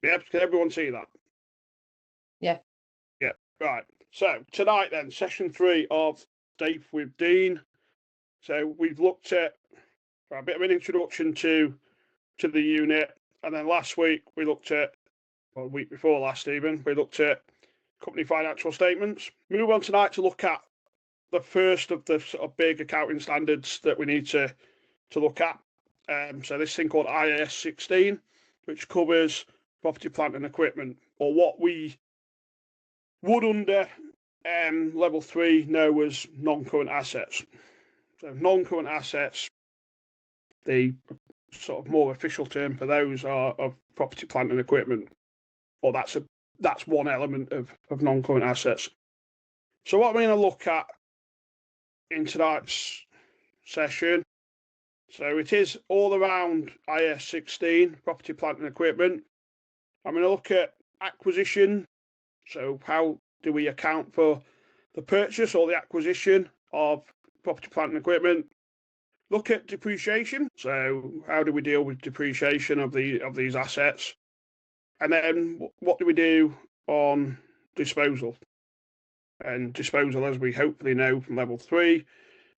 Yep, can everyone see that? Yeah. Yeah, right. So tonight then, session 3 of DAIF with Dean. So we've looked at a bit of an introduction to the unit, and then last week we looked at, well, the week before last even, we looked at company financial statements. We move on tonight to look at the first of the sort of big accounting standards that we need to look at. So this thing called IAS 16, which covers property, plant and equipment, or what we would under level 3 know as non-current assets. So non-current assets, the sort of more official term for those are of property, plant and equipment, or that's one element of non-current assets. So what we're going to look at in tonight's session, so it is all around IAS 16, property, plant and equipment. I'm going to look at acquisition, so how do we account for the purchase or the acquisition of property, plant and equipment. Look at depreciation, so how do we deal with depreciation of these assets, and then what do we do on disposal. And disposal, as we hopefully know from level 3,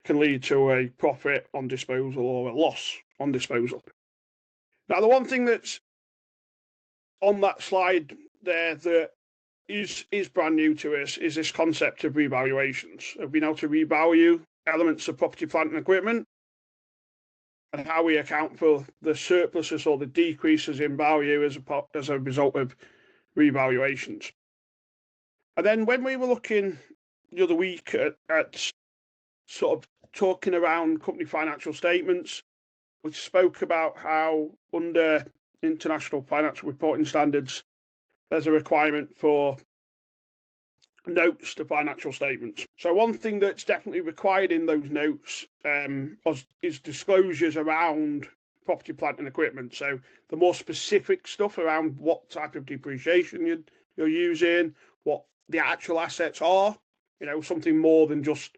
can lead to a profit on disposal or a loss on disposal. Now, the one thing that's on that slide there that is brand new to us is this concept of revaluations, of being able to revalue elements of property, plant and equipment, and how we account for the surpluses or the decreases in value as a result of revaluations. And then when we were looking the other week at sort of talking around company financial statements, we spoke about how under international financial reporting standards, there's a requirement for notes to financial statements. So one thing that's definitely required in those notes is disclosures around property, plant and equipment. So the more specific stuff around what type of depreciation you're using, what the actual assets are, something more than just,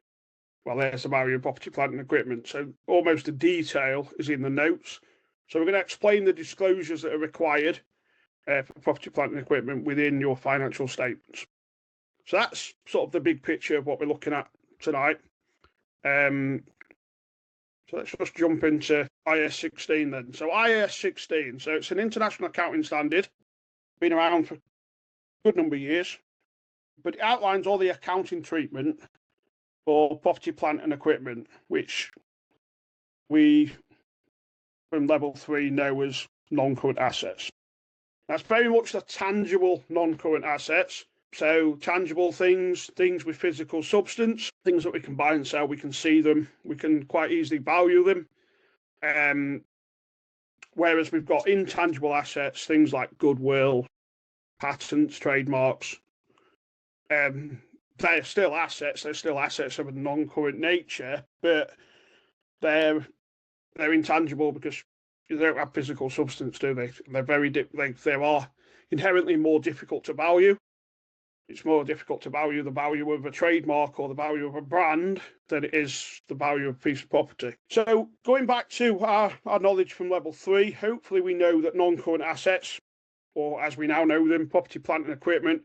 well, there's the value of property, plant and equipment. So almost the detail is in the notes. So we're going to explain the disclosures that are required for property, plant and equipment within your financial statements. So that's sort of the big picture of what we're looking at tonight. So let's just jump into IAS 16 then. So IAS 16, so it's an international accounting standard, been around for a good number of years, but it outlines all the accounting treatment for property, plant and equipment, which we, from level 3, know as non-current assets. That's very much the tangible non-current assets. So tangible things with physical substance, things that we can buy and sell, we can see them, we can quite easily value them. Whereas we've got intangible assets, things like goodwill, patents, trademarks. They're still assets of a non-current nature, but they're intangible because they don't have physical substance, do they? They are inherently more difficult to value. It's more difficult to value the value of a trademark or the value of a brand than it is the value of a piece of property. So going back to our knowledge from level 3, hopefully we know that non-current assets, or as we now know them, property, plant and equipment,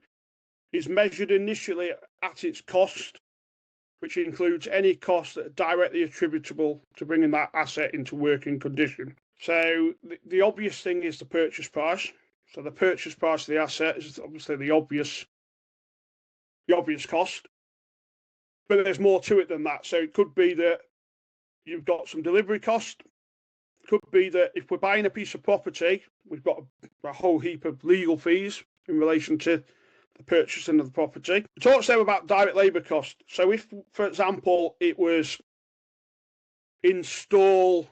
is measured initially at its cost, which includes any costs that are directly attributable to bringing that asset into working condition. So the obvious thing is the purchase price. So the purchase price of the asset is obviously the obvious cost, but there's more to it than that. So it could be that you've got some delivery cost. It could be that if we're buying a piece of property, we've got a whole heap of legal fees in relation to the purchasing of the property. It talks there about direct labour cost. So if, for example, it was install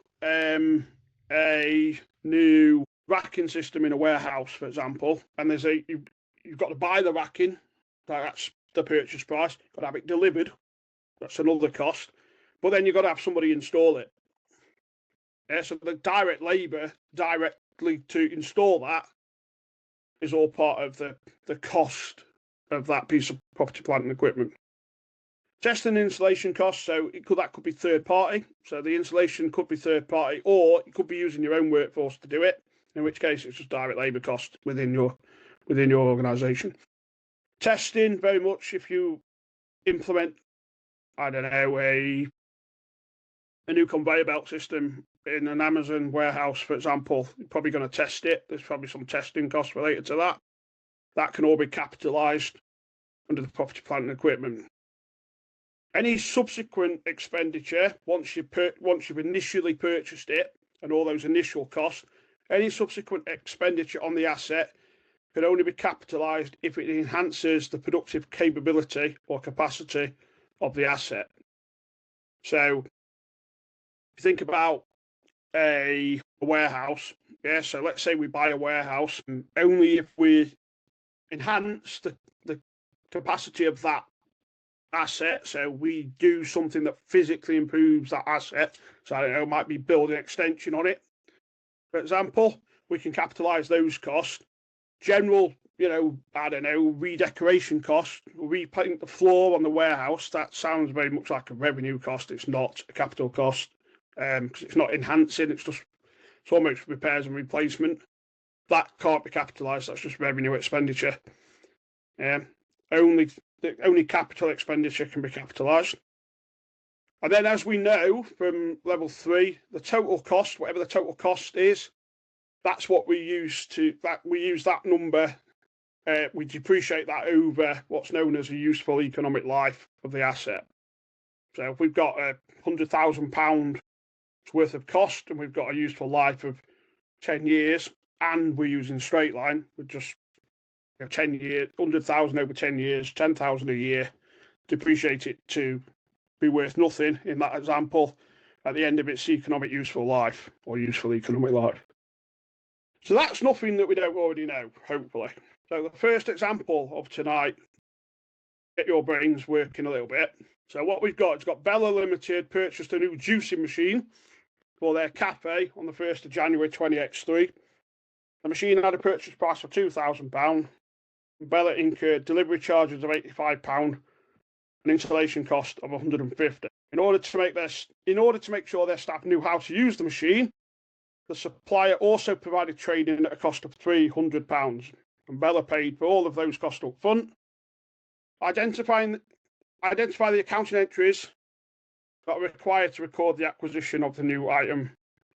a new racking system in a warehouse, for example, and you've got to buy the racking, that's the purchase price. Got to have it delivered, that's another cost. But then you've got to have somebody install it. Yeah, so the direct labour directly to install that is all part of the cost of that piece of property, plant and equipment. Testing and installation costs, so that could be third party. So the installation could be third party, or you could be using your own workforce to do it. in which case it's just direct labour cost within your organisation. Testing, very much if you implement, I don't know, a new conveyor belt system in an Amazon warehouse, for example, you're probably going to test it. There's probably some testing costs related to that. That can all be capitalised under the property, plant and equipment. Any subsequent expenditure, once you've initially purchased it and all those initial costs, any subsequent expenditure on the asset can only be capitalised if it enhances the productive capability or capacity of the asset. So if you think about a warehouse, yeah, so let's say we buy a warehouse, and only if we enhance the capacity of that asset, so we do something that physically improves that asset, so I don't know, it might be build an extension on it, for example, we can capitalise those costs. General, I don't know, redecoration costs, repaint the floor on the warehouse, that sounds very much like a revenue cost. It's not a capital cost, because it's not enhancing, it's almost repairs and replacement. That can't be capitalised, that's just revenue expenditure. Only capital expenditure can be capitalised. And then, as we know from level 3, the total cost, whatever the total cost is, that's what we use that number. We depreciate that over what's known as a useful economic life of the asset. So if we've got £100,000 worth of cost and we've got a useful life of 10 years, and we're using straight line, we're just 10 years, 100,000 over 10 years, 10,000 a year, depreciate it to be worth nothing in that example at the end of its economic useful life or useful economic life. So that's nothing that we don't already know, hopefully. So the first example of tonight, get your brains working a little bit. So what we've got, it's got Bella Limited purchased a new juicing machine for their cafe on the 1st of January 20X3. The machine had a purchase price of £2,000. Bella incurred delivery charges of £85 and installation cost of £150. In order to make sure their staff knew how to use the machine, the supplier also provided training at a cost of £300, and Bella paid for all of those costs up front. Identify the accounting entries that are required to record the acquisition of the new item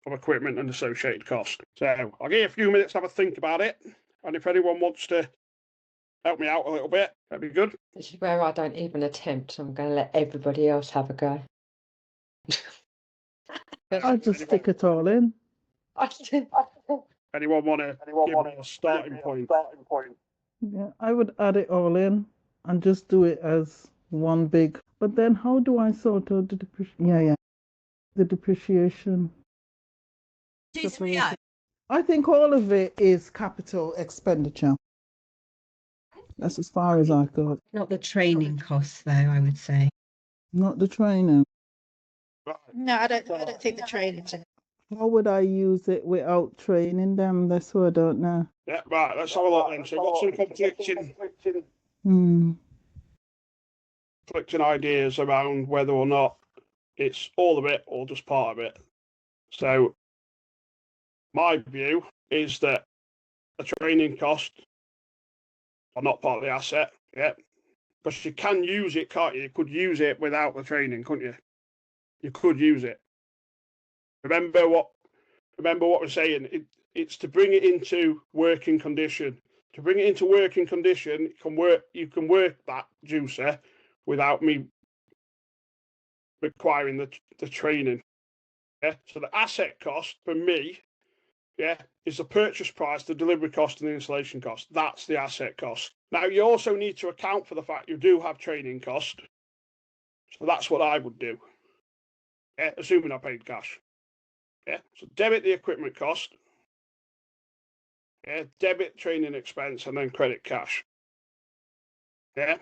of equipment and associated cost. So I'll give you a few minutes to have a think about it, and if anyone wants to help me out a little bit, that'd be good. This is where I don't even attempt. I'm going to let everybody else have a go. I'll just stick it all in. Anyone want to give me a starting point? Yeah, I would add it all in and just do it as one big. But then how do I sort out the depreciation? The depreciation. I think all of it is capital expenditure. That's as far as I got. Not the training costs, though, I would say. Not the training. No, I don't think the training's in. How would I use it without training them? That's what I don't know. Yeah, right, let's have a look then. So we've got some conflicting ideas around whether or not it's all of it or just part of it. So my view is that the training cost are not part of the asset, yeah. Because you can use it, can't you? You could use it without the training, couldn't you? You could use it. Remember what we're saying. It's to bring it into working condition. To bring it into working condition, you can work that juicer without me requiring the training. Yeah. So the asset cost for me, yeah, is the purchase price, the delivery cost, and the installation cost. That's the asset cost. Now you also need to account for the fact you do have training cost. So that's what I would do. Yeah, assuming I paid cash. Yeah, so debit the equipment cost. Yeah, debit training expense and then credit cash. Yeah,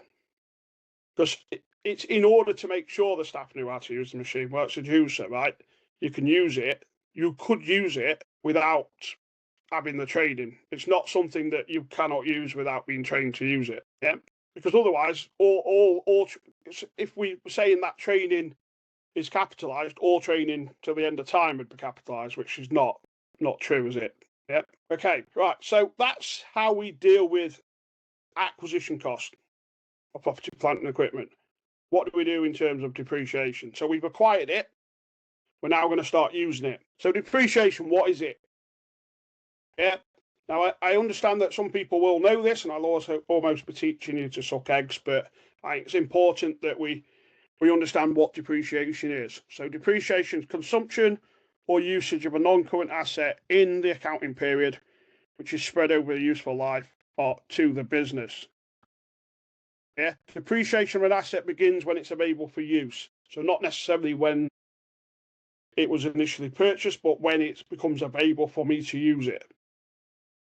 because it's in order to make sure the staff knew how to use the machine. Well, it's a juicer, right? You can use it. You could use it without having the training. It's not something that you cannot use without being trained to use it. Yeah, because otherwise, if we were saying that training is capitalised, all training till the end of time would be capitalised, which is not true, is it? Yep. Okay, right. So that's how we deal with acquisition cost of property, plant and equipment. What do we do in terms of depreciation? So we've acquired it. We're now going to start using it. So depreciation, what is it? Yeah. Now, I understand that some people will know this, and I'll also almost be teaching you to suck eggs, but I think it's important that we understand what depreciation is. So depreciation is consumption or usage of a non-current asset in the accounting period, which is spread over the useful life or to the business. Yeah. Depreciation of an asset begins when it's available for use. So not necessarily when it was initially purchased, but when it becomes available for me to use it.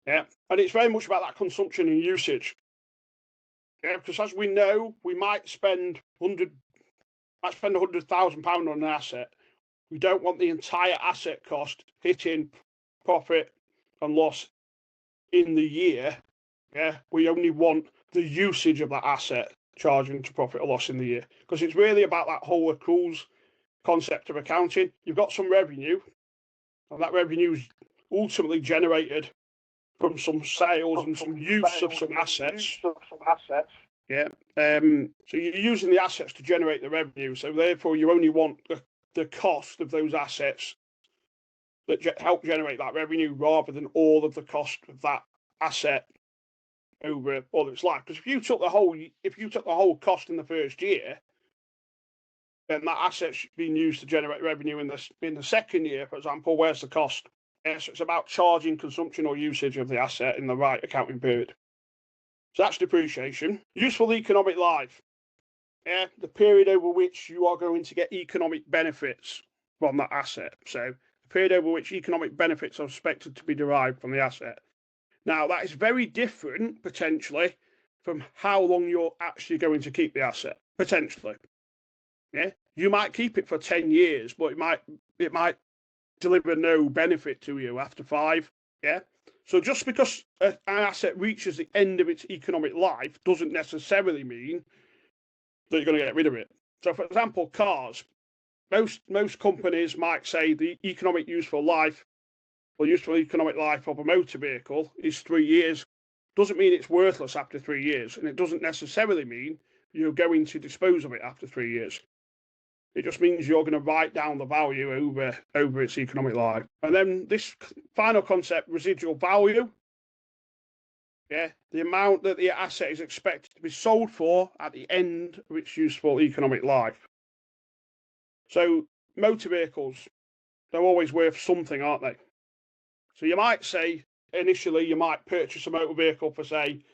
Yeah. And it's very much about that consumption and usage. Yeah, because as we know, we might spend £100,000 on an asset. We don't want the entire asset cost hitting profit and loss in the year. Yeah, we only want the usage of that asset charging to profit or loss in the year, because it's really about that whole accruals concept of accounting. You've got some revenue, and that revenue is ultimately generated from some sales and some use of some assets. Yeah. So you're using the assets to generate the revenue. So therefore, you only want the cost of those assets that help generate that revenue, rather than all of the cost of that asset over all its life. Because if you took the whole cost in the first year, then that asset's being used to generate revenue in the second year, for example. Where's the cost? Yeah, so it's about charging consumption or usage of the asset in the right accounting period. So that's depreciation. Useful economic life. Yeah, the period over which you are going to get economic benefits from that asset. So the period over which economic benefits are expected to be derived from the asset. Now, that is very different, potentially, from how long you're actually going to keep the asset, potentially. Yeah, you might keep it for 10 years, but it might deliver no benefit to you after 5. Yeah. So just because an asset reaches the end of its economic life doesn't necessarily mean that you're going to get rid of it. So, for example, cars. Most companies might say the economic useful life or useful economic life of a motor vehicle is 3 years. Doesn't mean it's worthless after 3 years, and it doesn't necessarily mean you're going to dispose of it after 3 years. It just means you're going to write down the value over its economic life. And then this final concept, residual value. Yeah, the amount that the asset is expected to be sold for at the end of its useful economic life. So motor vehicles, they're always worth something, aren't they? So you might say, initially, you might purchase a motor vehicle for, say,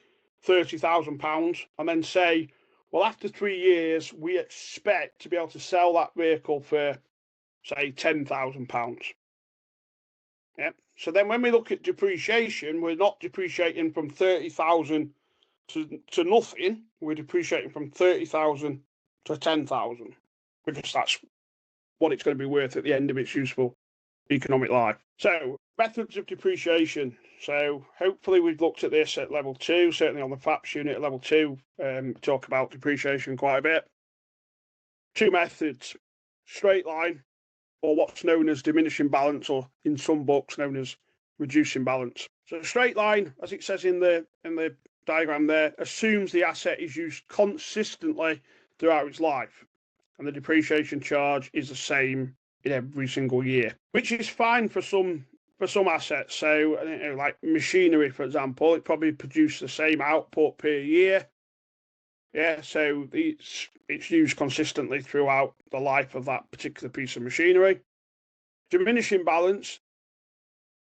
£30,000, and then say, well, after 3 years, we expect to be able to sell that vehicle for, say, £10,000. Yeah. So then when we look at depreciation, we're not depreciating from 30,000 to nothing. We're depreciating from 30,000 to 10,000, because that's what it's going to be worth at the end of its useful economic life. So methods of depreciation. So hopefully we've looked at this at level 2, certainly on the FAPS unit at level 2, talk about depreciation quite a bit. 2 methods: straight line, or what's known as diminishing balance, or in some books known as reducing balance. So straight line, as it says in the diagram there, assumes the asset is used consistently throughout its life, and the depreciation charge is the same in every single year, which is fine for some assets. So, like machinery, for example, it probably produces the same output per year. Yeah, so it's used consistently throughout the life of that particular piece of machinery. Diminishing balance,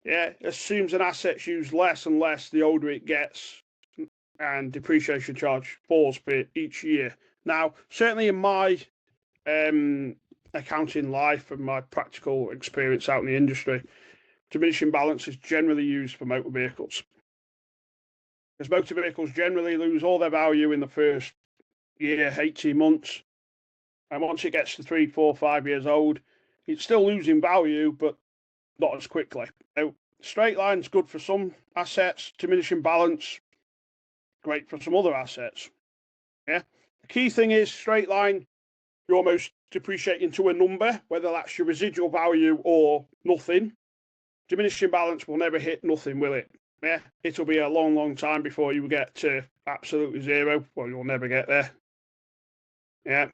yeah, assumes an asset's used less and less the older it gets, and depreciation charge falls per each year. Now, certainly in my accounting life and my practical experience out in the industry, diminishing balance is generally used for motor vehicles, because motor vehicles generally lose all their value in the first year, 18 months. And once it gets to 3, 4, 5 years old, it's still losing value, but not as quickly. So straight line's good for some assets, diminishing balance, great for some other assets. Yeah. The key thing is straight line, you're almost depreciating to a number, whether that's your residual value or nothing. diminishing balance will never hit nothing, will it? Yeah, it'll be a long, long time before you get to absolutely zero. Well, you'll never get there. Yeah.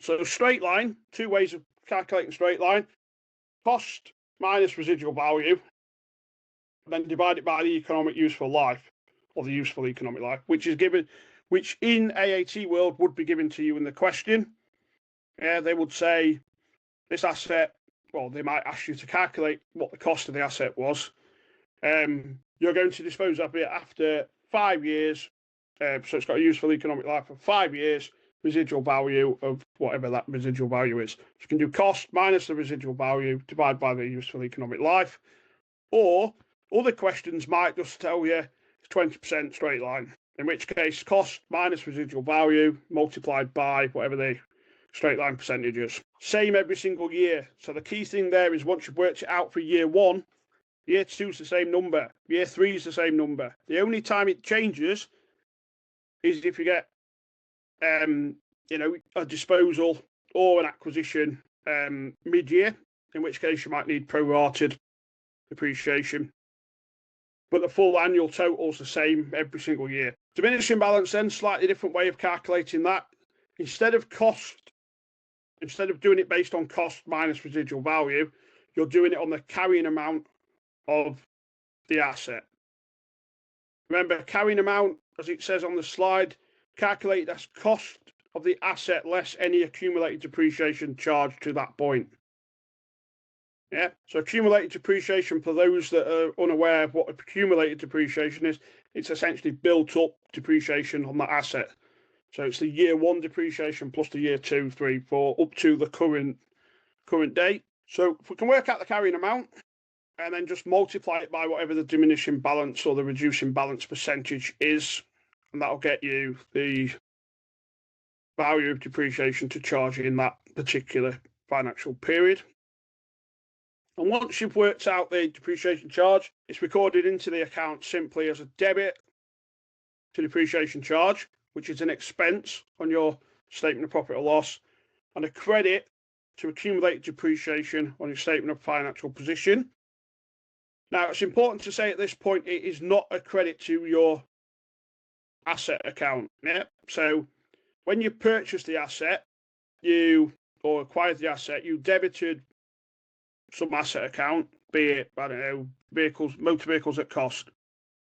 So straight line, two ways of calculating straight line. Cost minus residual value, then divide it by the economic useful life, or the useful economic life, which in AAT world would be given to you in the question. Yeah, they would say this asset, well, they might ask you to calculate what the cost of the asset was. You're going to dispose of it after 5 years. So it's got a useful economic life of 5 years, residual value of whatever that residual value is. So you can do cost minus the residual value, divide by the useful economic life. Or other questions might just tell you it's 20% straight line, in which case cost minus residual value multiplied by whatever the straight line percentage is. Same every single year. So the key thing there is once you've worked it out for year 1, year 2 is the same number, year 3 is the same number. The only time it changes is if you get a disposal or an acquisition mid-year, in which case you might need prorated depreciation. But the full annual total is the same every single year. Diminishing balance then, slightly different way of calculating that. Instead of doing it based on cost minus residual value, you're doing it on the carrying amount of the asset. Remember, carrying amount, as it says on the slide, calculated as cost of the asset less any accumulated depreciation charged to that point. Yeah, so accumulated depreciation, for those that are unaware of what accumulated depreciation is, it's essentially built up depreciation on that asset. So it's the year 1 depreciation plus the year 2, 3, 4, up to the current date. So if we can work out the carrying amount and then just multiply it by whatever the diminishing balance or the reducing balance percentage is, and that'll get you the value of depreciation to charge in that particular financial period. And once you've worked out the depreciation charge, it's recorded into the account simply as a debit to depreciation charge, which is an expense on your statement of profit or loss, and a credit to accumulated depreciation on your statement of financial position. Now, it's important to say at this point, it is not a credit to your asset account. Yeah. So when you purchased the asset, or acquired the asset, you debited some asset account, be it, I don't know, motor vehicles at cost.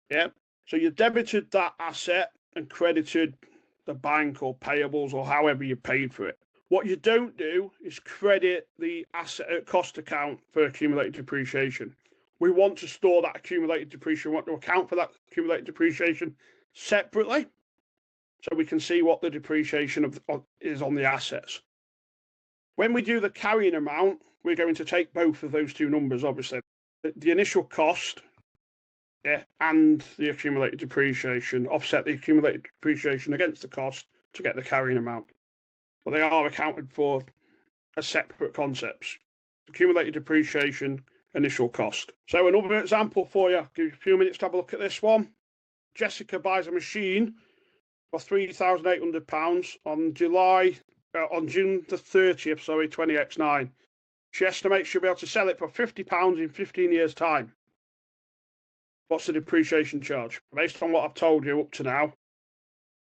Yeah. So you debited that asset and credited the bank or payables or however you paid for it. What you don't do is credit the asset at cost account for accumulated depreciation. We want to store that accumulated depreciation, we want to account for that accumulated depreciation separately, so we can see what the depreciation is on the assets. When we do the carrying amount, we're going to take both of those two numbers, obviously. The initial cost, yeah, and the accumulated depreciation, offset the accumulated depreciation against the cost to get the carrying amount. But they are accounted for as separate concepts. Accumulated depreciation, initial cost. So another example for you, I'll give you a few minutes to have a look at this one. Jessica buys a machine for £3,800 on June the 30th, 20X9. She estimates she'll be able to sell it for £50 in 15 years' time. What's the depreciation charge? Based on what I've told you up to now,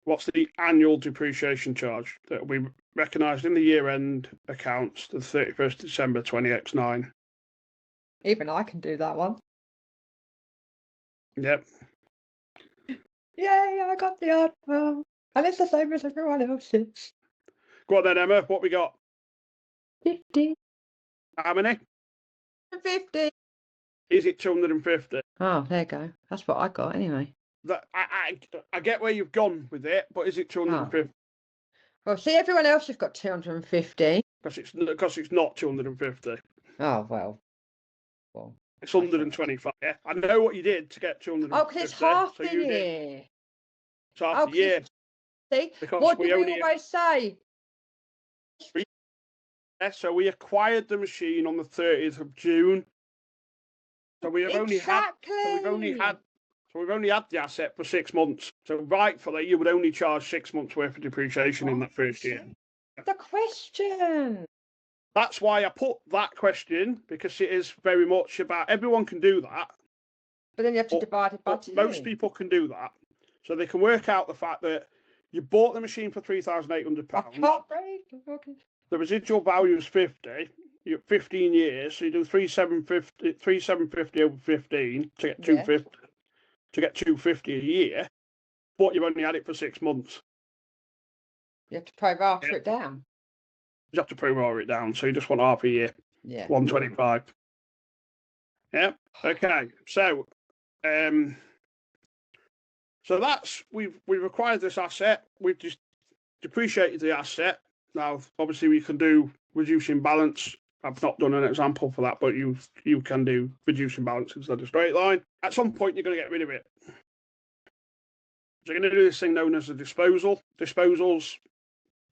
what's the annual depreciation charge that will be recognised in the year-end accounts, the 31st December 20X9? Even I can do that one. Yep. Yay, I got the answer. And it's the same as everyone else's. Go on then, Emma. What we got? 50. How many? 50. Is it 250? Oh, there you go. That's what I got anyway. I get where you've gone with it, but is it 250? Well, see, everyone else has got 250. Because it's not 250. Oh, well. It's 125. Yeah, I know what you did to get 250. Oh, because it's half the year. It's half the year. See, Because what do we always say? Yeah, so we acquired the machine on the 30th of June. So we've only had the asset for 6 months. So rightfully, you would only charge 6 months worth of depreciation in that first year. The question. That's why I put that question, because it is very much about everyone can do that. But then you have to divide it by But 2. most people can do that. So they can work out the fact that you bought the machine for £3,800. I can't break. Okay. The residual value is 50. You're 15 years, so you do 3,750 over 15 to get 250 to get 250 a year, but you've only had it for 6 months. You have to prorate it down. You have to prorate it down, so you just want half a year. Yeah. 125. Yeah. Okay. So, so that's we've acquired this asset. We've just depreciated the asset. Now, obviously, we can do reducing balance. I've not done an example for that, but you can do reducing balance instead of straight line. At some point, you're going to get rid of it. So you're going to do this thing known as a disposal. Disposals,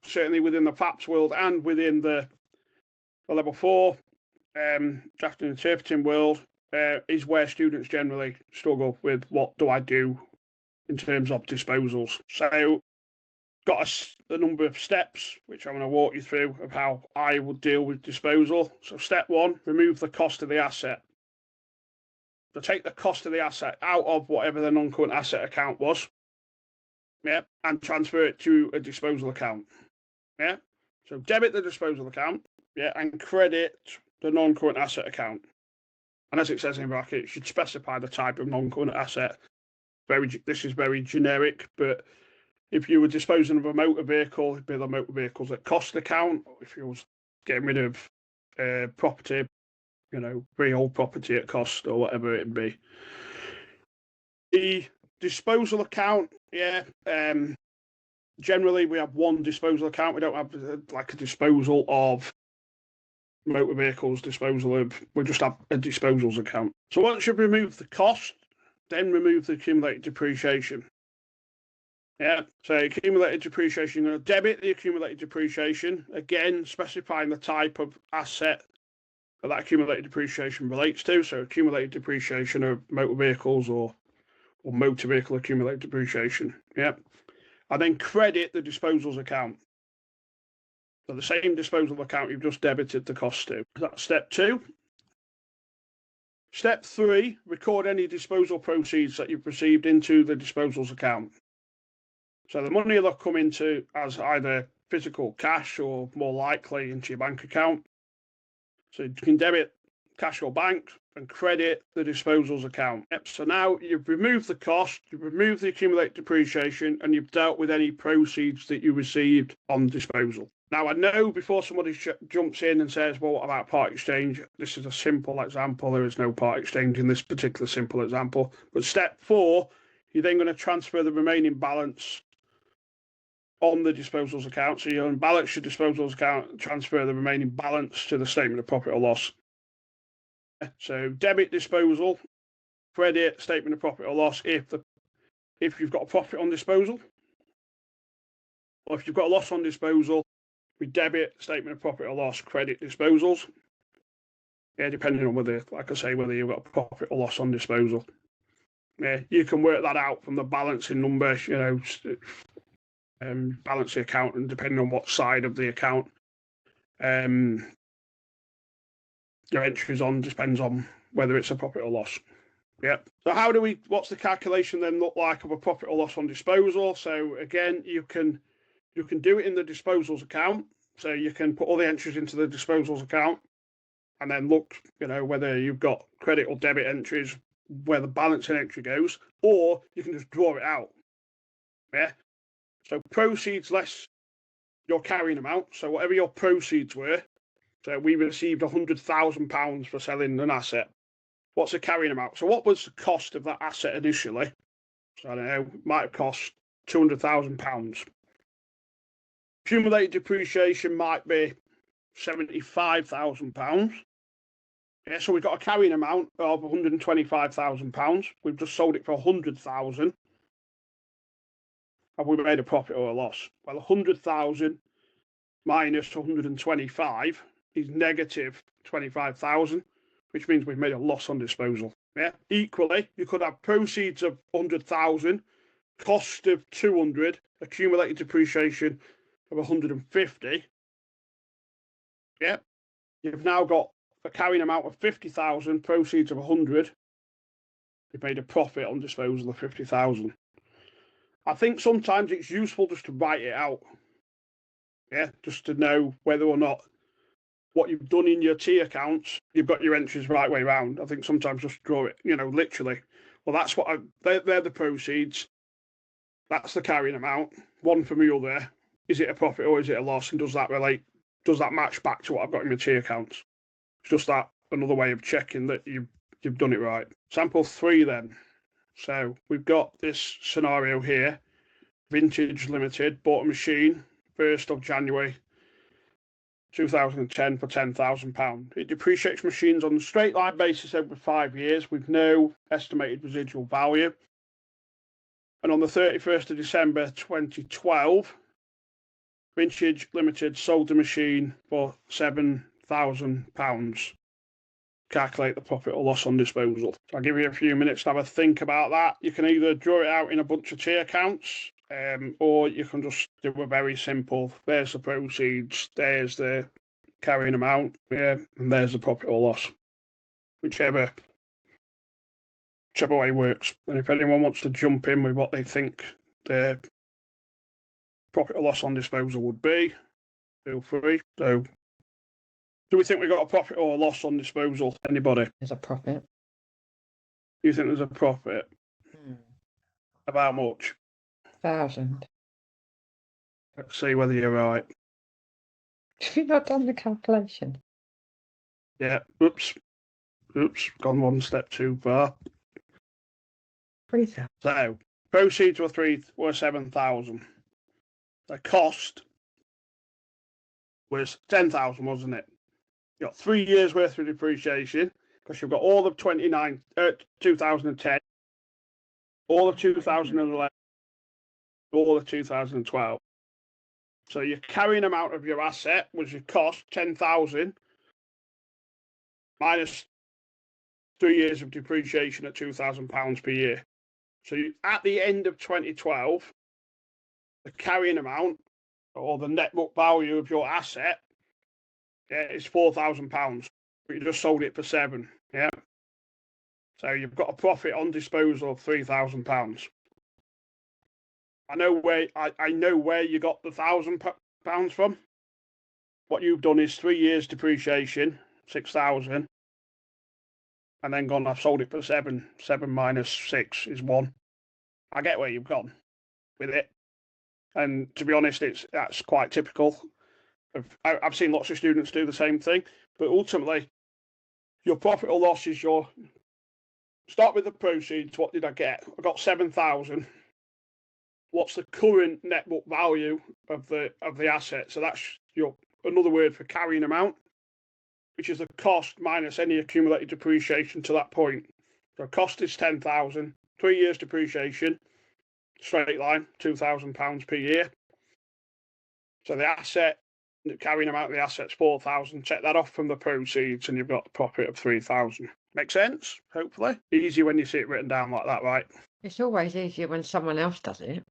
certainly within the PAPS world and within the level 4 drafting and interpreting world, is where students generally struggle with what do I do in terms of disposals. So got a number of steps, which I'm going to walk you through of how I would deal with disposal. So step 1, remove the cost of the asset. So take the cost of the asset out of whatever the non-current asset account was, yeah, and transfer it to a disposal account, yeah. So debit the disposal account, yeah, and credit the non-current asset account. And as it says in bracket, you should specify the type of non-current asset. This is very generic, but if you were disposing of a motor vehicle, it'd be the motor vehicles at cost account. Or if you was getting rid of property, freehold property at cost or whatever it'd be. The disposal account, yeah. Generally, we have one disposal account. We don't have like a disposal of motor vehicles, we just have a disposals account. So once you've removed the cost, then remove the accumulated depreciation. Yeah, so accumulated depreciation, you're going to debit the accumulated depreciation, again, specifying the type of asset that accumulated depreciation relates to. So accumulated depreciation of motor vehicles or motor vehicle accumulated depreciation. Yeah, and then credit the disposals account. So the same disposal account you've just debited the cost to. That's step 2. Step 3, record any disposal proceeds that you've received into the disposals account. So the money will come into as either physical cash or more likely into your bank account. So you can debit cash or bank and credit the disposals account. Yep. So now you've removed the cost, you've removed the accumulated depreciation, and you've dealt with any proceeds that you received on disposal. Now, I know before somebody jumps in and says, well, what about part exchange? This is a simple example. There is no part exchange in this particular simple example. But step 4, you're then going to transfer the remaining balance on the disposals account. So you'll balance your disposals account, transfer the remaining balance to the statement of profit or loss. So debit disposal, credit statement of profit or loss if you've got a profit on disposal, or if you've got a loss on disposal, we debit statement of profit or loss, credit disposals. Yeah, depending on whether, like I say, whether you've got a profit or loss on disposal. Yeah, you can work that out from the balancing number, balance the account, and depending on what side of the account your entries on, depends on whether it's a profit or loss. Yeah. So what's the calculation then look like of a profit or loss on disposal? So again, you can do it in the disposals account. So you can put all the entries into the disposals account and then look, whether you've got credit or debit entries, where the balancing entry goes, or you can just draw it out. Yeah. So proceeds less your carrying amount. So whatever your proceeds were, so we received £100,000 for selling an asset. What's the carrying amount? So what was the cost of that asset initially? So I don't know, might have cost £200,000. Accumulated depreciation might be £75,000. Yeah, so we've got a carrying amount of £125,000. We've just sold it for £100,000. Have we made a profit or a loss? Well, 100,000 minus 125 is negative 25,000, which means we've made a loss on disposal. Yeah. Equally, you could have proceeds of 100,000, cost of 200, accumulated depreciation of 150. Yeah. you've now got a carrying amount of 50,000, proceeds of 100. You've made a profit on disposal of 50,000. I think sometimes it's useful just to write it out. Yeah, just to know whether or not what you've done in your T accounts, you've got your entries the right way around. I think sometimes just draw it, literally. Well, that's what they're the proceeds. That's the carrying amount. One from the other. Is it a profit or is it a loss? And does that relate? Does that match back to what I've got in my T accounts? It's just that another way of checking that you've done it right. Sample 3 then. So we've got this scenario here. Vintage Limited bought a machine 1st of January 2010 for £10,000. It depreciates machines on a straight line basis over 5 years with no estimated residual value. And on the 31st of December 2012, Vintage Limited sold the machine for £7,000. Calculate the profit or loss on disposal. So I'll give you a few minutes to have a think about that. You can either draw it out in a bunch of T accounts, or you can just do a very simple, there's the proceeds, there's the carrying amount, and there's the profit or loss. Whichever way works. And if anyone wants to jump in with what they think the profit or loss on disposal would be, feel free. So, do we think we got a profit or a loss on disposal? Anybody? There's a profit. You think there's a profit? About how much? 1,000. Let's see whether you're right. Have you not done the calculation? Yeah. Oops. Gone one step too far. 3,000. So, proceeds were 7,000. The cost was 10,000, wasn't it? You got 3 years worth of depreciation because you've got all of 2010, all of 2011, all of 2012. So your carrying amount of your asset was your cost 10,000 minus 3 years of depreciation at £2,000 per year. So at the end of 2012, the carrying amount or the net book value of your asset is £4,000. But you just sold it for £7,000. Yeah. So you've got a profit on disposal of £3,000. I know where you got the £1,000 from. What you've done is 3 years depreciation, 6,000, and then gone, I've sold it for 7. 7 minus 6 is 1. I get where you've gone with it. And to be honest, that's quite typical. I've seen lots of students do the same thing, but ultimately, your profit or loss is start with the proceeds. What did I get? I got 7,000. What's the current net book value of the asset? So that's another word for carrying amount, which is the cost minus any accumulated depreciation to that point. So cost is 10,000, 3 years depreciation, straight line, £2,000 per year. So the asset, the carrying amount of the asset's 4,000. Check that off from the proceeds, and you've got a profit of 3,000. Make sense? Hopefully, easy when you see it written down like that, right? It's always easier when someone else does it.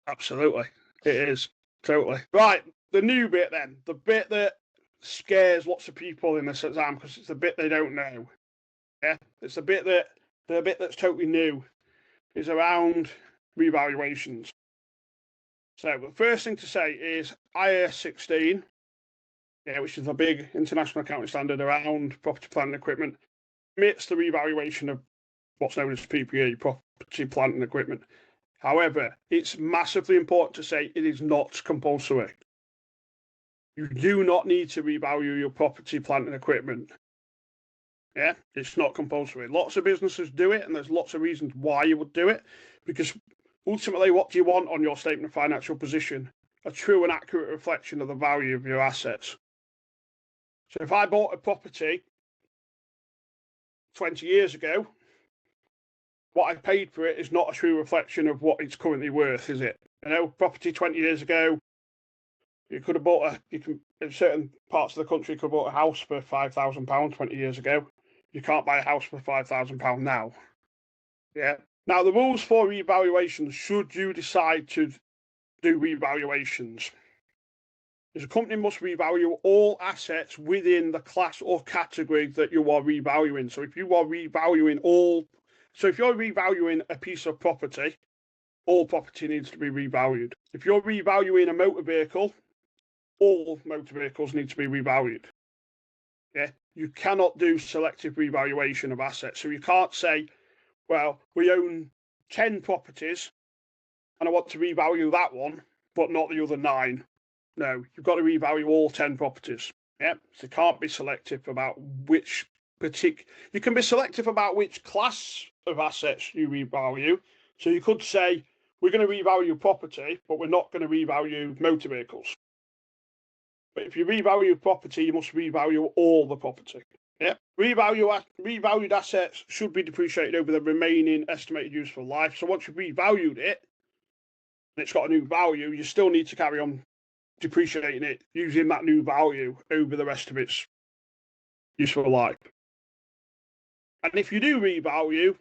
Absolutely, it is totally right. The new bit then, the bit that scares lots of people in this exam because it's the bit they don't know. Yeah, it's the bit that's totally new is around revaluations. So the first thing to say is IAS 16, which is a big international accounting standard around property, plant and equipment, permits the revaluation of what's known as PPE, property, plant and equipment. However, it's massively important to say it is not compulsory. You do not need to revalue your property, plant and equipment. Yeah, it's not compulsory. Lots of businesses do it, and there's lots of reasons why you would do it, because ultimately, what do you want on your statement of financial position? A true and accurate reflection of the value of your assets. So if I bought a property 20 years ago, what I paid for it is not a true reflection of what it's currently worth, is it? Property 20 years ago, you could have bought in certain parts of the country, you could have bought a house for £5,000 20 years ago. You can't buy a house for £5,000 now. Yeah. Now, the rules for revaluations, should you decide to do revaluations, is a company must revalue all assets within the class or category that you are revaluing. So if you are revaluing if you're revaluing a piece of property, all property needs to be revalued. If you're revaluing a motor vehicle, all motor vehicles need to be revalued. Yeah, you cannot do selective revaluation of assets. So you can't say, well, we own 10 properties and I want to revalue that one, but not the other 9. No, you've got to revalue all 10 properties. Yeah, so you can't be selective about which you can be selective about which class of assets you revalue. So you could say, we're going to revalue property, but we're not going to revalue motor vehicles. But if you revalue property, you must revalue all the property. Yeah, revalued assets should be depreciated over the remaining estimated useful life. So once you've revalued it, and it's got a new value, you still need to carry on depreciating it using that new value over the rest of its useful life. And if you do revalue,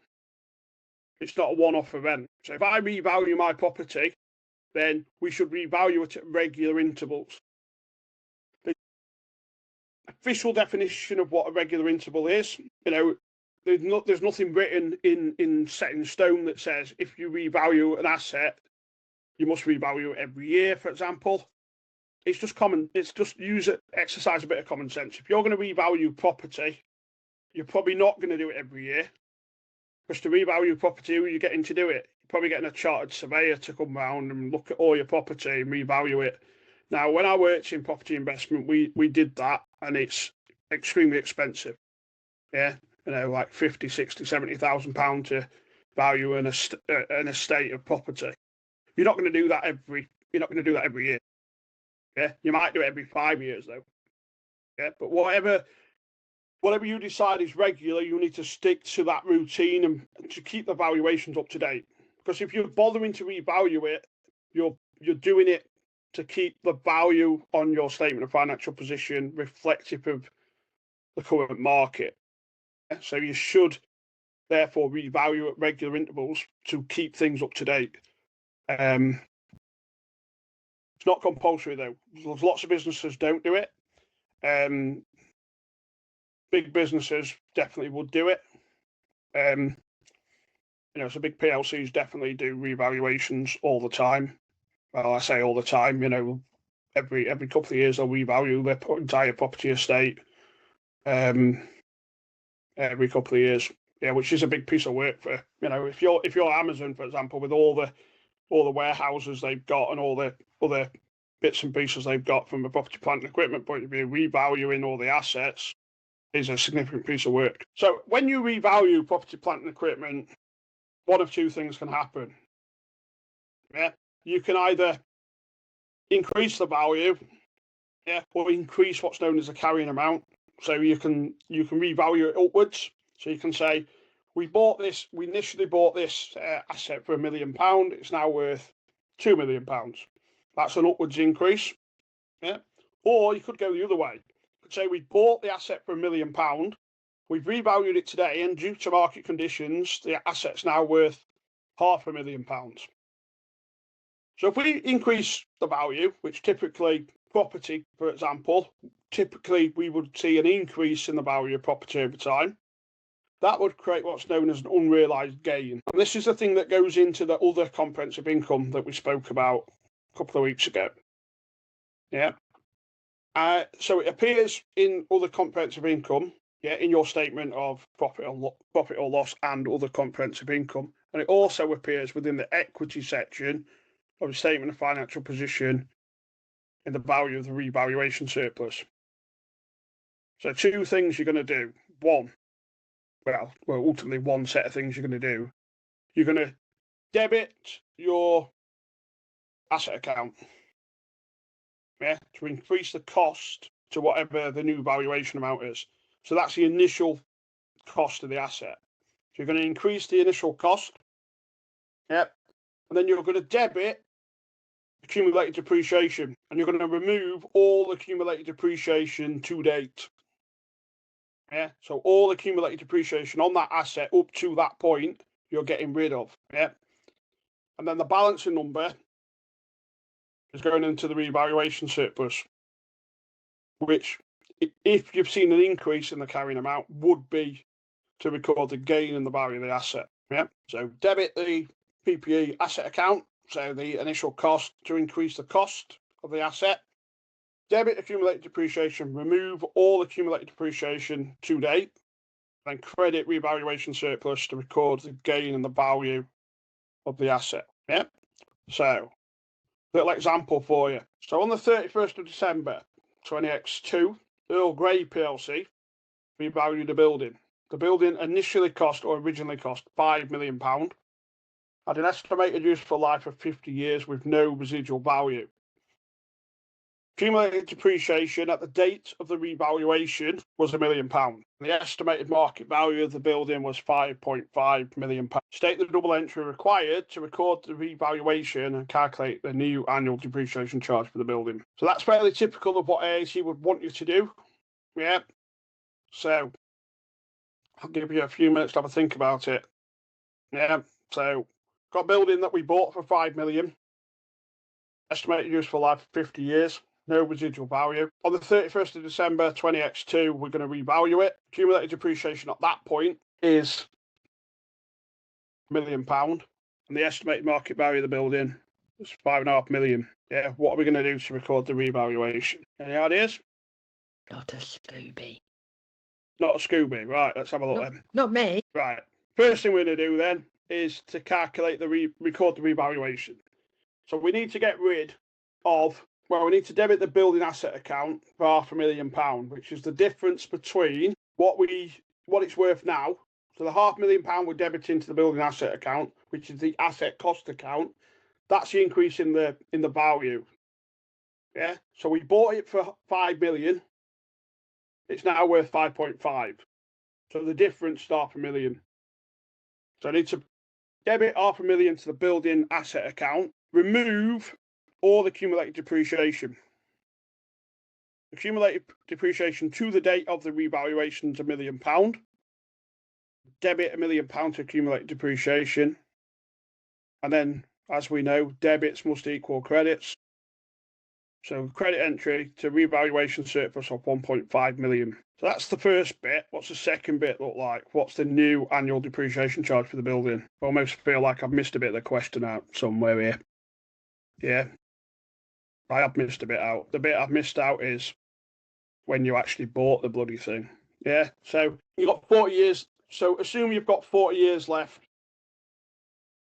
it's not a one-off event. So if I revalue my property, then we should revalue it at regular intervals. The official definition of what a regular interval is, there's nothing written in set in stone that says if you revalue an asset, you must revalue it every year, for example. It's just exercise a bit of common sense. If you're going to revalue property, you're probably not going to do it every year. Because to revalue property, who are you getting to do it? You're probably getting a chartered surveyor to come round and look at all your property and revalue it. Now, when I worked in property investment, we did that, and it's extremely expensive. Yeah, like 50, 60, 70,000 pounds to value an estate of property. You're not going to do that every year. Yeah, you might do it every 5 years though. Yeah, but whatever you decide is regular, you need to stick to that routine and to keep the valuations up to date. Because if you're bothering to revalue it, you're doing it to keep the value on your statement of financial position reflective of the current market. Yeah? So you should therefore revalue at regular intervals to keep things up to date. It's not compulsory though. There's lots of businesses don't do it. Big businesses definitely would do it. So big PLCs definitely do revaluations all the time. Well, I say all the time. Every couple of years they'll revalue their entire property estate. Every couple of years, yeah, which is a big piece of work for if you're Amazon, for example, with all the warehouses they've got and all the other bits and pieces they've got from a property, plant and equipment point of view, revaluing all the assets is a significant piece of work. So when you revalue property, plant and equipment, one of two things can happen. Yeah, you can either increase the value, or increase what's known as a carrying amount. So you can revalue it upwards. So you can say, we initially bought this asset for £1 million. It's now worth £2 million. That's an upwards increase. Yeah. Or you could go the other way. You could say we bought the asset for £1 million. We've revalued it today, and due to market conditions, the asset's now worth £500,000. So if we increase the value, which typically property, for example, typically we would see an increase in the value of property over time. That would create what's known as an unrealised gain. And this is the thing that goes into the other comprehensive income that we spoke about a couple of weeks ago. Yeah. So it appears in other comprehensive income, in your statement of profit or loss and other comprehensive income. And it also appears within the equity section of the statement of financial position in the value of the revaluation surplus. So two things you're going to do. Ultimately one set of things you're going to do. You're going to debit your asset account, to increase the cost to whatever the new valuation amount is. So that's the initial cost of the asset. So you're going to increase the initial cost, and then you're going to debit accumulated depreciation, and you're going to remove all accumulated depreciation to date. Yeah, so all accumulated depreciation on that asset up to that point, you're getting rid of. Yeah, and then the balancing number is going into the revaluation surplus. which, if you've seen an increase in the carrying amount, would be to record the gain in the value of the asset. Yeah. So debit the PPE asset account, so the initial cost to increase the cost of the asset. Debit accumulated depreciation, remove all accumulated depreciation to date, then credit revaluation surplus to record the gain in the value of the asset. Yeah. So, little example for you. So on the 31st of December 20X2, Earl Grey PLC revalued the building. The building initially cost, or originally cost, £5 million, had an estimated useful life of 50 years with no residual value. Accumulated depreciation at the date of the revaluation was £1 million. The estimated market value of the building was £5.5 million. State the double entry required to record the revaluation and calculate the new annual depreciation charge for the building. So that's fairly typical of what AAC would want you to do. Yeah. So I'll give you a few minutes to have a think about it. Yeah. So got a building that we bought for £5 million. Estimated useful life of 50 years. No residual value. On the 31st of December 20X2, we're going to revalue it. Accumulated depreciation at that point is £1 million. And the estimated market value of the building is £5.5 million. Yeah, what are we going to do to record the revaluation? Any ideas? Not a Scooby. Not a Scooby. Right, let's have a look then. Not me. Right. First thing we're going to do then is to calculate record the revaluation. So we need to get rid of, we need to debit the building asset account for £500,000, which is the difference between what it's worth now. So the £500,000 we're debiting to the building asset account, which is the asset cost account. That's the increase in the value. Yeah. So we bought it for £5 million. It's now worth 5.5. So the difference is £500,000. So I need to debit £500,000 to the building asset account, remove all the accumulated depreciation. Accumulated depreciation to the date of the revaluation is £1 million. Debit £1 million to accumulated depreciation. And then, as we know, debits must equal credits. So credit entry to revaluation surplus of 1.5 million. So that's the first bit. What's the second bit look like? What's the new annual depreciation charge for the building? I almost feel like I've missed a bit of the question out somewhere here. Yeah, I have missed a bit out. The bit I've missed out is when you actually bought the bloody thing. Yeah, so you've got 40 years. So assume you've got 40 years left.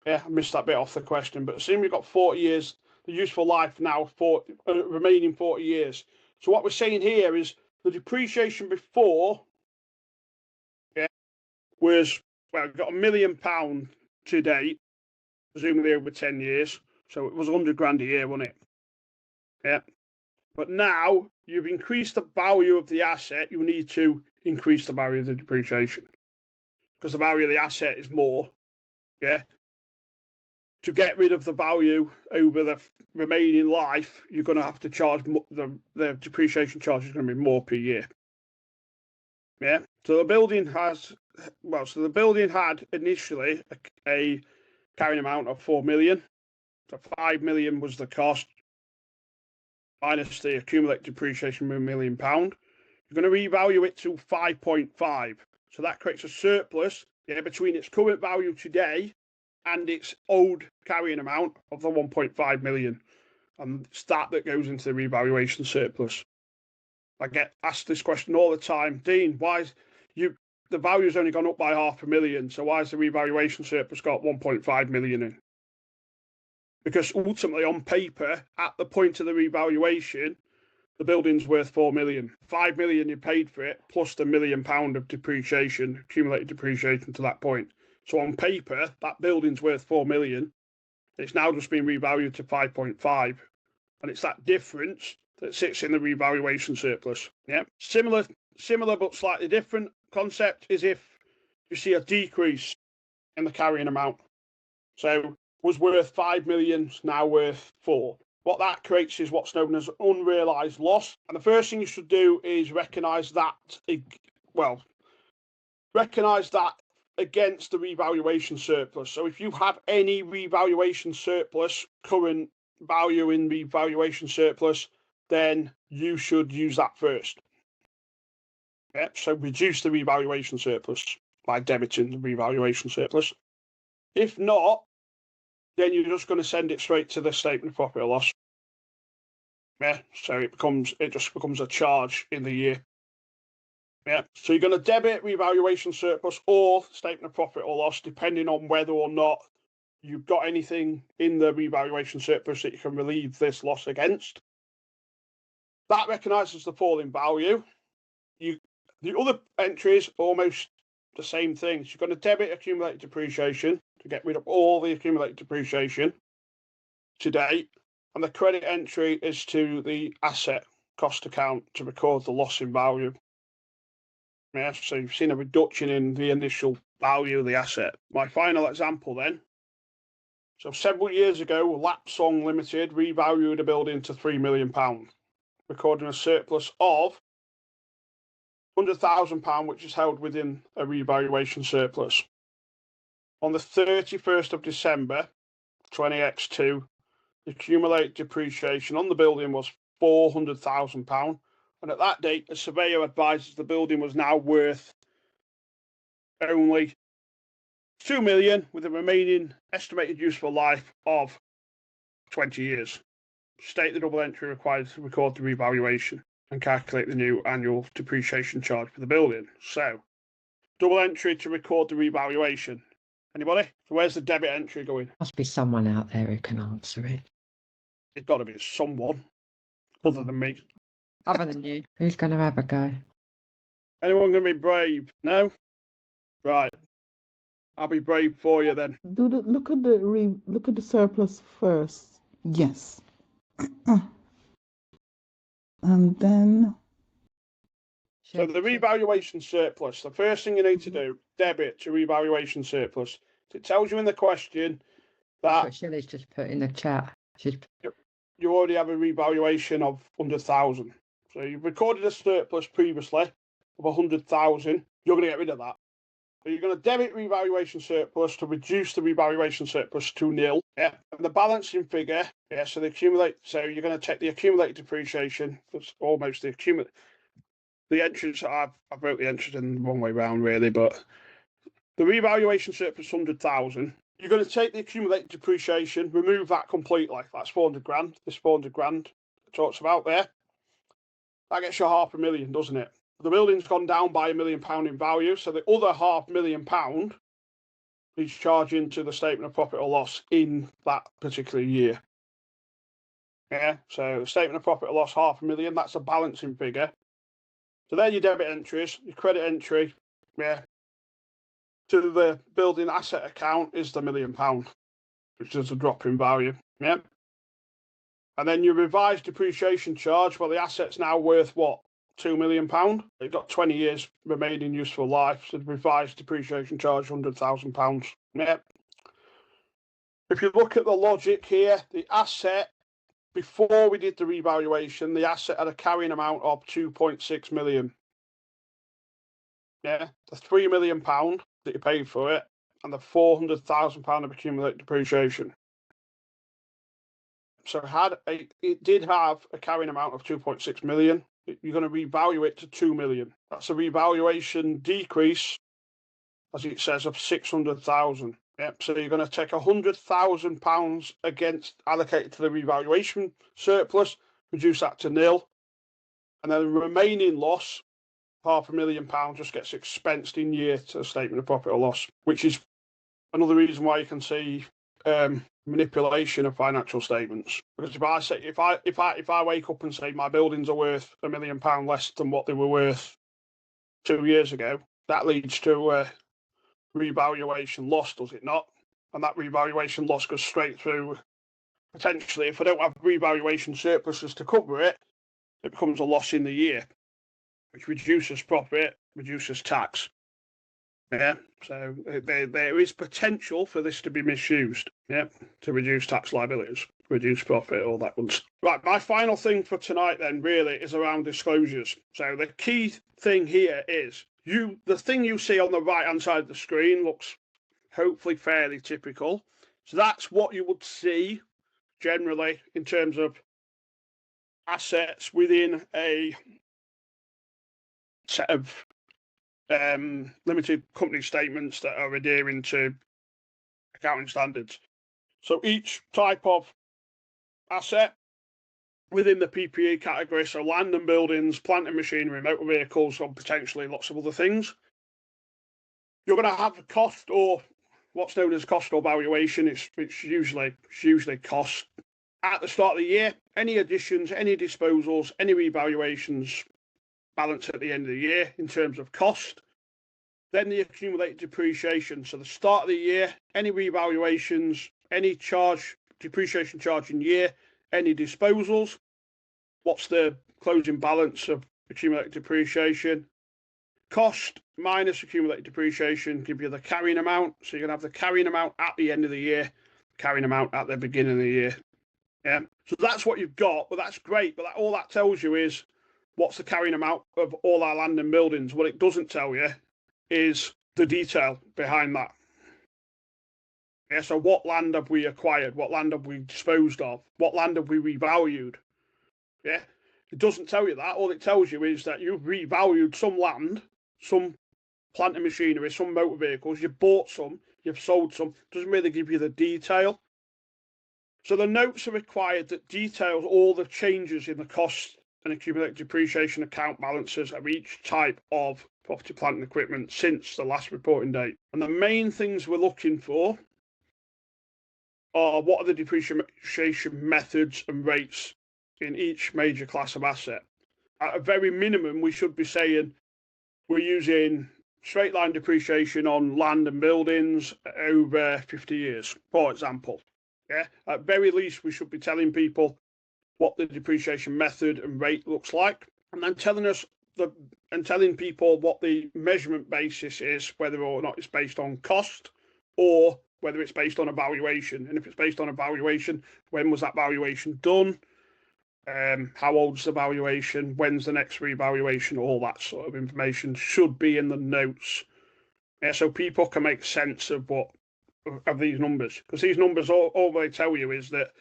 Yeah, I missed that bit off the question, but assume you've got 40 years. The useful life now for remaining 40 years. So what we're saying here is the depreciation before, yeah, was, well, we've got £1 million to date, presumably over 10 years. So it was 100 grand a year, wasn't it? Yeah. But now you've increased the value of the asset, you need to increase the value of the depreciation because the value of the asset is more. Yeah. To get rid of the value over the remaining life, you're going to have to charge the depreciation charge is going to be more per year. Yeah. So the building has, well, so the building had initially a carrying amount of 4 million. So 5 million was the cost minus the accumulated depreciation of £1 million. You're going to revalue it to 5.5. So that creates a surplus, yeah, between its current value today and its old carrying amount of the 1.5 million. And it's that goes into the revaluation surplus. I get asked this question all the time. Dean, why is the value's only gone up by £500,000, so why has the revaluation surplus got 1.5 million in? Because ultimately, on paper, at the point of the revaluation, the building's worth 4 million. 5 million you paid for it, plus the £1 million of depreciation, accumulated depreciation to that point. So on paper, that building's worth 4 million. It's now just been revalued to 5.5. And it's that difference that sits in the revaluation surplus. Yeah. Similar but slightly different concept is if you see a decrease in the carrying amount. So was worth 5 million, now worth 4. What that creates is what's known as unrealised loss. And the first thing you should do is recognise that against the revaluation surplus. So if you have any revaluation surplus, current value in revaluation surplus, then you should use that first. Yeah, so reduce the revaluation surplus by debiting the revaluation surplus. If not, then you're just going to send it straight to the statement of profit or loss. Yeah, so it just becomes a charge in the year. Yeah, so you're going to debit revaluation surplus or statement of profit or loss, depending on whether or not you've got anything in the revaluation surplus that you can relieve this loss against. That recognises the fall in value. The other entries almost the same thing. So you're going to debit accumulated depreciation to get rid of all the accumulated depreciation to date, and the credit entry is to the asset cost account to record the loss in value. Yeah, so you've seen a reduction in the initial value of the asset. My final example then. So several years ago, Lapsong Limited revalued a building to £3 million, recording a surplus of £100,000, which is held within a revaluation surplus. On the 31st of December 20x2, the accumulated depreciation on the building was £400,000, and at that date, a surveyor advises the building was now worth only £2 million, with a remaining estimated useful life of 20 years. State the double entry required to record the revaluation and calculate the new annual depreciation charge for the building. So, double entry to record the revaluation. Anybody? So where's the debit entry going? Must be someone out there who can answer it. It's got to be someone other than me. Other than you. Who's going to have a go? Anyone going to be brave? No? Right. I'll be brave for you then. Look at the surplus first. Yes. And then So the revaluation surplus, the first thing you need to do, debit to revaluation surplus. It tells you in the question That's that what Shelley's just put in the chat. you already have a revaluation of 100,000. So you've recorded a surplus previously of 100,000. You're going to get rid of that. So you're going to debit revaluation surplus to reduce the revaluation surplus to nil. Yeah. And the balancing figure, yeah, so so you're going to take the accumulated depreciation, that's almost the accumulated. The entries, I've wrote the entries in the wrong way round really, but the revaluation surplus 100,000. You're going to take the accumulated depreciation, remove that completely. That's 400 grand. This 400 grand it talks about there. That gets you £500,000, doesn't it? The building's gone down by £1 million in value, so the other £500,000 is charging to the statement of profit or loss in that particular year. Yeah, so the statement of profit or loss £500,000. That's a balancing figure. So there are your debit entries. Your credit entry, yeah, to the building asset account is the £1 million, which is a drop in value. Yeah. And then your revised depreciation charge, well, the asset's now worth what? £2 million. You've got 20 years remaining useful life, so the revised depreciation charge £100,000. Yeah. If you look at the logic here, the asset, before we did the revaluation, the asset had a carrying amount of 2.6 million. Yeah, the £3 million that you paid for it, and the £400,000 of accumulated depreciation. So it did have a carrying amount of 2.6 million. You're going to revalue it to 2 million. That's a revaluation decrease, as it says, of 600,000. Yep. So you're going to take £100,000 against allocated to the revaluation surplus, reduce that to nil, and then the remaining loss, £500,000, just gets expensed in year to the statement of profit or loss, which is another reason why you can see manipulation of financial statements. Because if I wake up and say my buildings are worth £1 million less than what they were worth 2 years ago, that leads to a revaluation loss, does it not? And that revaluation loss goes straight through. Potentially, if I don't have revaluation surpluses to cover it, it becomes a loss in the year, which reduces profit, reduces tax. Yeah, so there is potential for this to be misused, yeah, to reduce tax liabilities, reduce profit, all that ones. Right, my final thing for tonight then really is around disclosures. So the key thing here is the thing you see on the right-hand side of the screen looks hopefully fairly typical. So that's what you would see generally in terms of assets within a set of limited company statements that are adhering to accounting standards. So each type of asset within the PPE category, so land and buildings, plant and machinery, motor vehicles, and potentially lots of other things, you're going to have a cost, or what's known as cost or valuation. It's usually cost. At the start of the year, any additions, any disposals, any revaluations balance at the end of the year in terms of cost. Then the accumulated depreciation. So the start of the year, any revaluations, any depreciation charge in year, any disposals. What's the closing balance of accumulated depreciation? Cost minus accumulated depreciation give you the carrying amount. So you're going to have the carrying amount at the end of the year, carrying amount at the beginning of the year. Yeah. So that's what you've got, but that's great. But all that tells you is what's the carrying amount of all our land and buildings. What it doesn't tell you is the detail behind that. Yeah, so what land have we acquired? What land have we disposed of? What land have we revalued? Yeah, it doesn't tell you that. All it tells you is that you've revalued some land, some plant and machinery, some motor vehicles. You've bought some, you've sold some. It doesn't really give you the detail. So the notes are required that details all the changes in the cost and accumulated depreciation account balances of each type of property, plant and equipment since the last reporting date. And the main things we're looking for are what are the depreciation methods and rates in each major class of asset. At a very minimum, we should be saying we're using straight line depreciation on land and buildings over 50 years, for example. Yeah, at very least, we should be telling people what the depreciation method and rate looks like, and then telling people what the measurement basis is, whether or not it's based on cost or whether it's based on a valuation. And if it's based on a valuation, when was that valuation done? How old's the valuation? When's the next revaluation? All that sort of information should be in the notes. Yeah, so people can make sense of these numbers, because these numbers all they tell you is that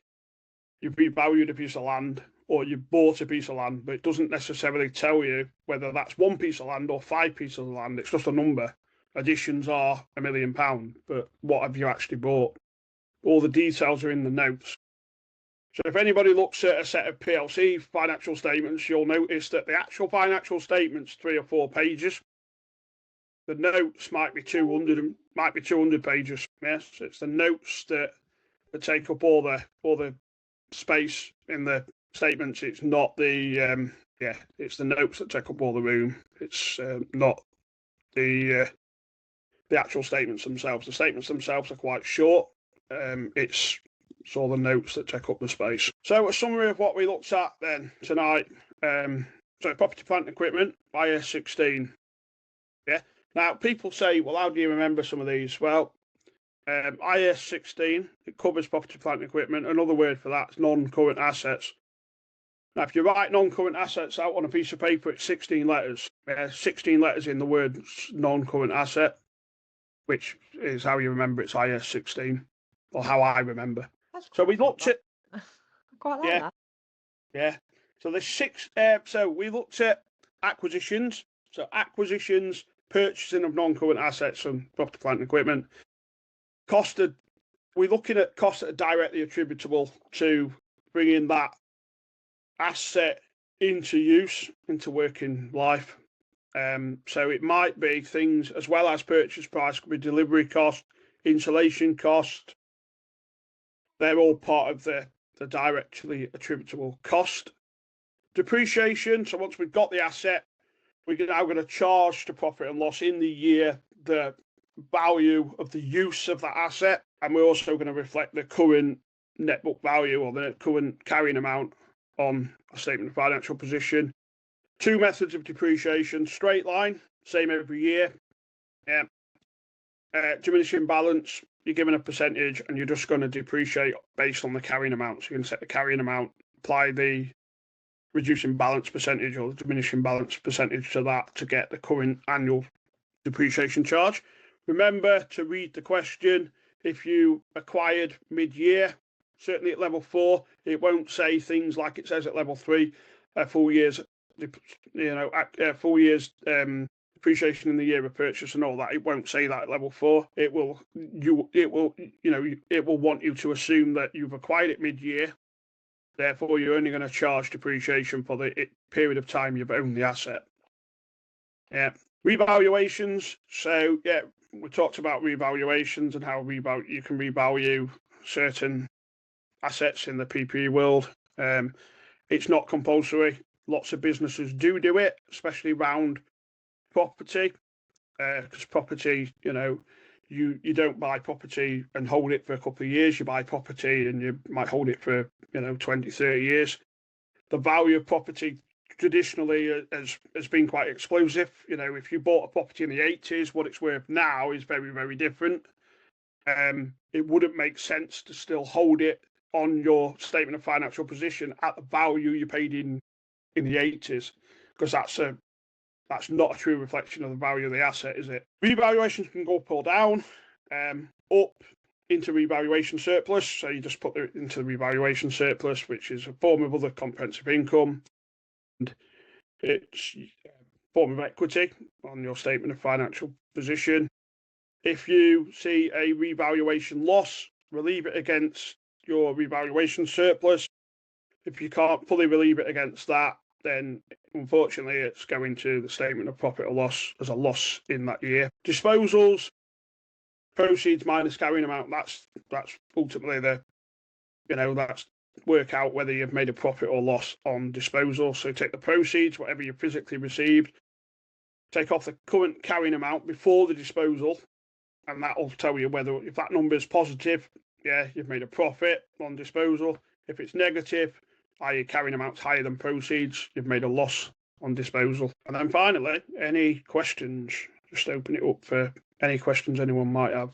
you've revalued a piece of land or you've bought a piece of land, but it doesn't necessarily tell you whether that's one piece of land or 5 pieces of land. It's just a number. Additions are £1 million, but what have you actually bought? All the details are in the notes. So if anybody looks at a set of PLC financial statements, you'll notice that the actual financial statement's 3 or 4 pages. The notes might be 200 pages. Yes, it's the notes that take up all the space in the statements. It's not the it's the notes that take up all the room. It's not the actual statements themselves. The statements themselves are quite short. It's all the notes that take up the space. So a summary of what we looked at then tonight. So property, plant and equipment, IAS 16. Yeah. Now people say, well, how do you remember some of these? Well, IAS 16, it covers property, plant and equipment. Another word for that is non-current assets. Now, if you write non-current assets out on a piece of paper, it's 16 letters. 16 letters in the word non-current asset, which is how you remember it's IAS 16, or how I remember. So we looked at... I quite like that. Yeah. So there's 6... so we looked at acquisitions. So acquisitions, purchasing of non-current assets and property, plant and equipment. We're looking at costs that are directly attributable to bringing that asset into use, into working life. So it might be things as well as purchase price, could be delivery cost, installation cost. They're all part of the directly attributable cost. Depreciation, so once we've got the asset, we're now going to charge to profit and loss in the year the value of the use of that asset, and we're also going to reflect the current net book value or the current carrying amount on a statement of financial position. 2 methods of depreciation: straight line, same every year. Diminishing balance, you're given a percentage and you're just going to depreciate based on the carrying amount. So you can set the carrying amount, apply the reducing balance percentage or the diminishing balance percentage to that to get the current annual depreciation charge. Remember to read the question. If you acquired mid-year, certainly at level 4, it won't say things like it says at level 3, full years, full years depreciation in the year of purchase and all that. It won't say that at level 4. It will want you to assume that you've acquired it mid-year. Therefore, you're only going to charge depreciation for the period of time you've owned the asset. Yeah. Revaluations. So, yeah, we talked about revaluations and how you can revalue certain assets in the PPE world. It's not compulsory. Lots of businesses do it, especially around property, because property, you don't buy property and hold it for a couple of years. You buy property and you might hold it for 20, 30 years. The value of property traditionally has been quite explosive. If you bought a property in the 80s, what it's worth now is very, very different. It wouldn't make sense to still hold it on your statement of financial position at the value you paid in the 80s, because that's not a true reflection of the value of the asset, is it? Revaluations can go up or down. Up into revaluation surplus, so you just put it into the revaluation surplus, which is a form of other comprehensive income. And it's a form of equity on your statement of financial position. If you see a revaluation loss, relieve it against your revaluation surplus. If you can't fully relieve it against that, then unfortunately it's going to the statement of profit or loss as a loss in that year. Disposals, proceeds minus carrying amount, that's ultimately that's work out whether you've made a profit or loss on disposal. So take the proceeds, whatever you physically received, take off the current carrying amount before the disposal, and that will tell you whether, if that number is positive, yeah, you've made a profit on disposal. If it's negative, i.e. carrying amount's higher than proceeds, you've made a loss on disposal. And then finally, any questions? Just open it up for any questions anyone might have.